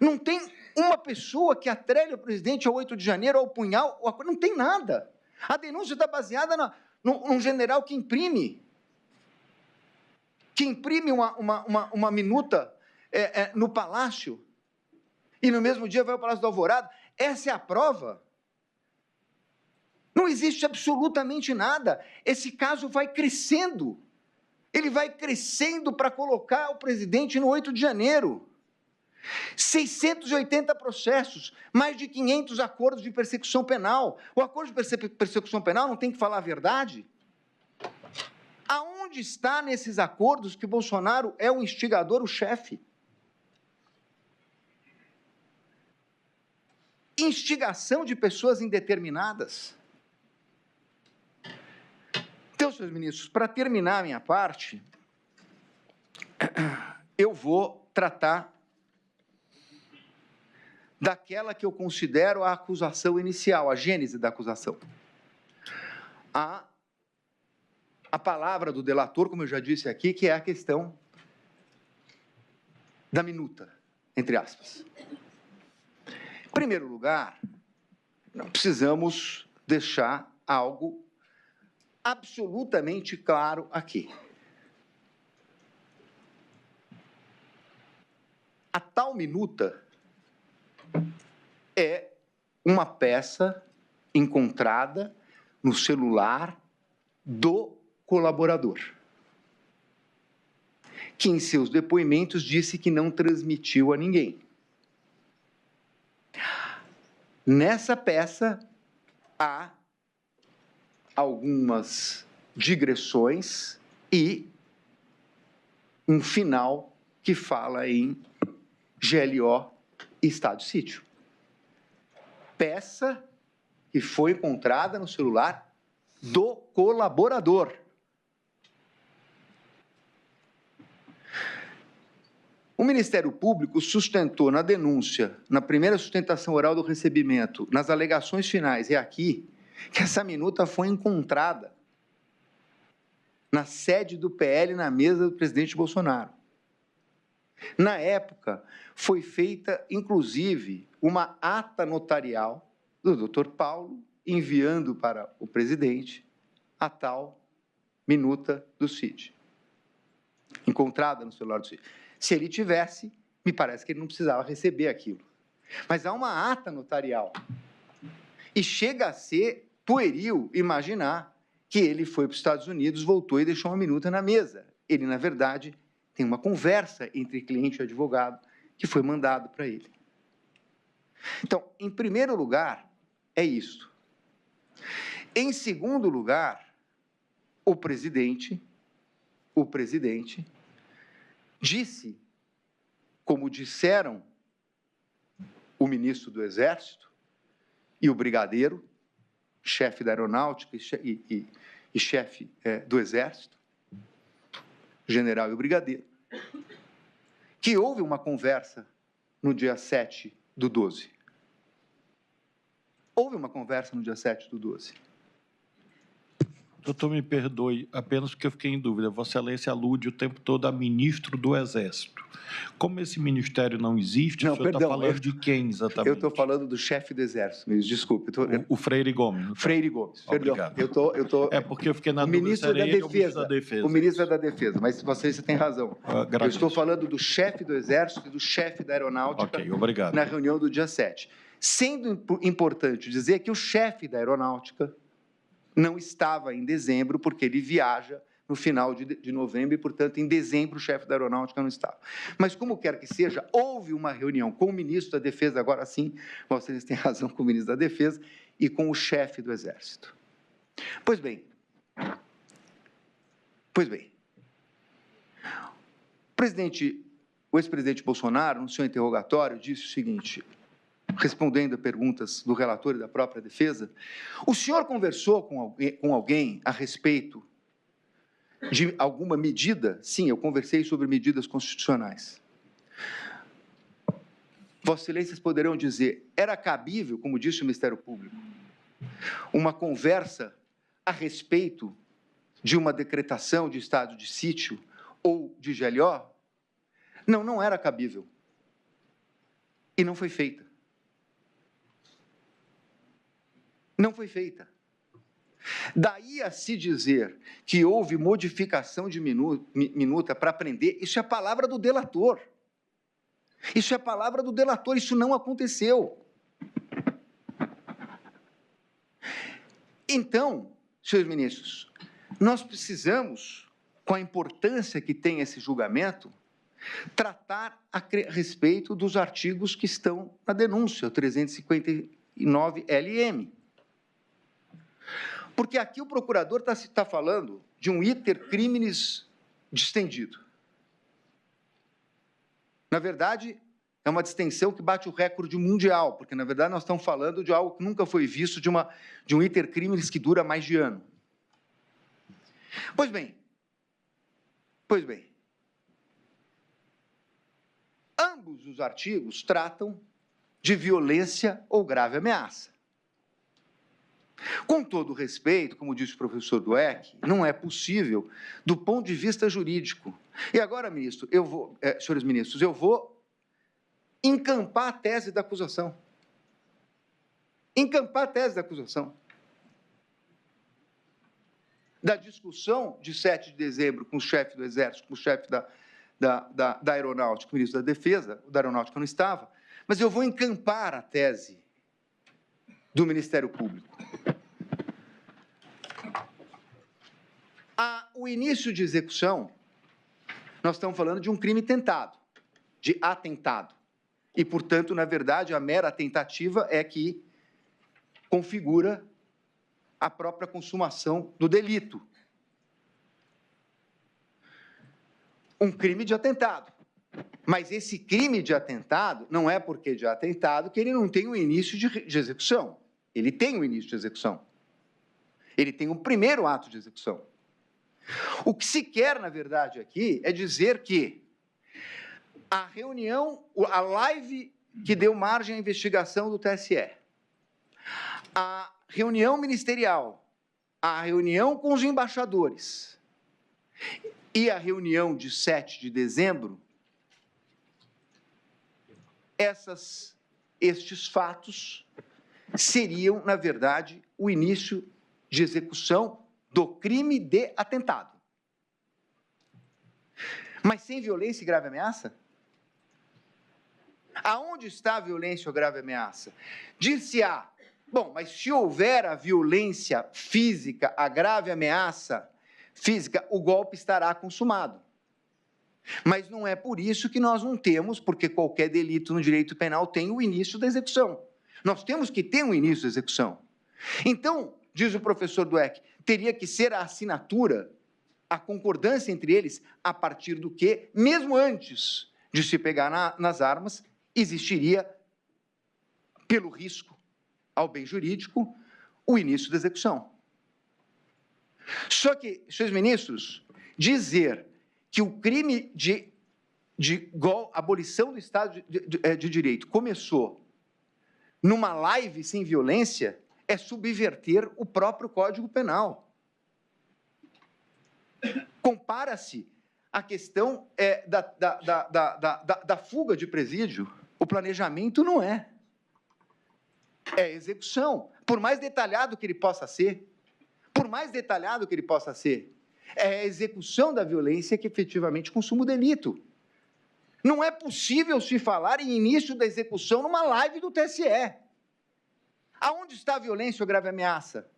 Não tem uma pessoa que atrele o presidente ao 8 de janeiro, ao punhal, não tem nada. A denúncia está baseada num general que imprime uma minuta no Palácio, e no mesmo dia vai ao Palácio do Alvorada. Essa é a prova. Não existe absolutamente nada. Esse caso vai crescendo. Ele vai crescendo para colocar o presidente no 8 de janeiro. 680 processos, mais de 500 acordos de persecução penal. O acordo de persecução penal não tem que falar a verdade? Aonde está nesses acordos que Bolsonaro é o instigador, o chefe? Instigação de pessoas indeterminadas. Então, senhores ministros, para terminar a minha parte, eu vou tratar daquela que eu considero a acusação inicial, a gênese da acusação. A palavra do delator, como eu já disse aqui, que é a questão da minuta, entre aspas. Em primeiro lugar, nós precisamos deixar algo absolutamente claro aqui. A tal minuta é uma peça encontrada no celular do colaborador, que em seus depoimentos disse que não transmitiu a ninguém. Nessa peça há algumas digressões e um final que fala em GLO e estado de sítio. Peça que foi encontrada no celular do colaborador. O Ministério Público sustentou na denúncia, na primeira sustentação oral do recebimento, nas alegações finais e aqui, que essa minuta foi encontrada na sede do PL, na mesa do presidente Bolsonaro. Na época, foi feita, inclusive, uma ata notarial do Dr. Paulo, enviando para o presidente a tal minuta do CID, encontrada no celular do CID. Se ele tivesse, me parece que ele não precisava receber aquilo. Mas há uma ata notarial. E chega a ser pueril imaginar que ele foi para os Estados Unidos, voltou e deixou uma minuta na mesa. Ele, na verdade, tem uma conversa entre cliente e advogado que foi mandado para ele. Então, em primeiro lugar, é isso. Em segundo lugar, o presidente disse, como disseram o ministro do Exército e o brigadeiro, chefe da Aeronáutica e chefe do Exército, general e o brigadeiro, que houve uma conversa no dia 7/12. Houve uma conversa no dia 7/12. Doutor, me perdoe, apenas porque eu fiquei em dúvida. Vossa Excelência alude o tempo todo a ministro do Exército. Como esse ministério não existe, o senhor está falando de quem exatamente? Eu estou falando do chefe do Exército, me desculpe. O Freire Gomes. Tá? Freire Gomes, perdão. Obrigado. É porque eu fiquei na dúvida. Ministro da Defesa. O ministro da Defesa, mas você tem razão. Eu estou falando do chefe do Exército e do chefe da Aeronáutica na reunião do dia 7. Sendo importante dizer que o chefe da Aeronáutica não estava em dezembro, porque ele viaja no final de novembro e, portanto, em dezembro o chefe da Aeronáutica não estava. Mas, como quer que seja, houve uma reunião com o ministro da Defesa, agora sim, vocês têm razão, com o ministro da Defesa e com o chefe do Exército. Pois bem, o ex-presidente Bolsonaro, no seu interrogatório, disse o seguinte, respondendo a perguntas do relator e da própria defesa: o senhor conversou com alguém a respeito de alguma medida? Sim, eu conversei sobre medidas constitucionais. Vossas Excelências poderão dizer, era cabível, como disse o Ministério Público, uma conversa a respeito de uma decretação de estado de sítio ou de GLO? Não, não era cabível. E não foi feita. Não foi feita. Daí a se dizer que houve modificação de minuta para prender, isso é a palavra do delator. Isso é a palavra do delator, isso não aconteceu. Então, senhores ministros, nós precisamos, com a importância que tem esse julgamento, tratar a respeito dos artigos que estão na denúncia, o 359 LM. Porque aqui o procurador está falando de um iter criminis distendido. Na verdade, é uma distensão que bate o recorde mundial, porque, na verdade, nós estamos falando de algo que nunca foi visto, de um iter criminis que dura mais de ano. Pois bem, ambos os artigos tratam de violência ou grave ameaça. Com todo respeito, como disse o professor Dweck, não é possível do ponto de vista jurídico. E agora, ministro, senhores ministros, eu vou encampar a tese da acusação. Encampar a tese da acusação. Da discussão de 7 de dezembro com o chefe do Exército, com o chefe da Aeronáutica, o ministro da Defesa, o da Aeronáutica não estava, mas eu vou encampar a tese do Ministério Público. O início de execução, nós estamos falando de um crime tentado, de atentado. E, portanto, na verdade, a mera tentativa é que configura a própria consumação do delito. Um crime de atentado. Mas esse crime de atentado não é porque de atentado que ele não tem o início de execução. Ele tem o início de execução. Ele tem o primeiro ato de execução. O que se quer, na verdade, aqui é dizer que a reunião, a live que deu margem à investigação do TSE, a reunião ministerial, a reunião com os embaixadores e a reunião de 7 de dezembro, estes fatos seriam, na verdade, o início de execução do crime de atentado. Mas sem violência e grave ameaça? Aonde está a violência ou grave ameaça? Dir-se-á, bom, mas se houver a violência física, a grave ameaça física, o golpe estará consumado. Mas não é por isso que nós não temos, porque qualquer delito no direito penal tem o início da execução. Nós temos que ter um início da execução. Então, diz o professor Dweck, teria que ser a assinatura, a concordância entre eles, a partir do que, mesmo antes de se pegar nas armas, existiria, pelo risco ao bem jurídico, o início da execução. Só que, senhores ministros, dizer que o crime de abolição do Estado de Direito começou numa live sem violência é subverter o próprio Código Penal. Compara-se a questão da fuga de presídio. O planejamento não é. É execução. Por mais detalhado que ele possa ser, é a execução da violência que efetivamente consuma o delito. Não é possível se falar em início da execução numa live do TSE. Aonde está a violência ou grave ameaça?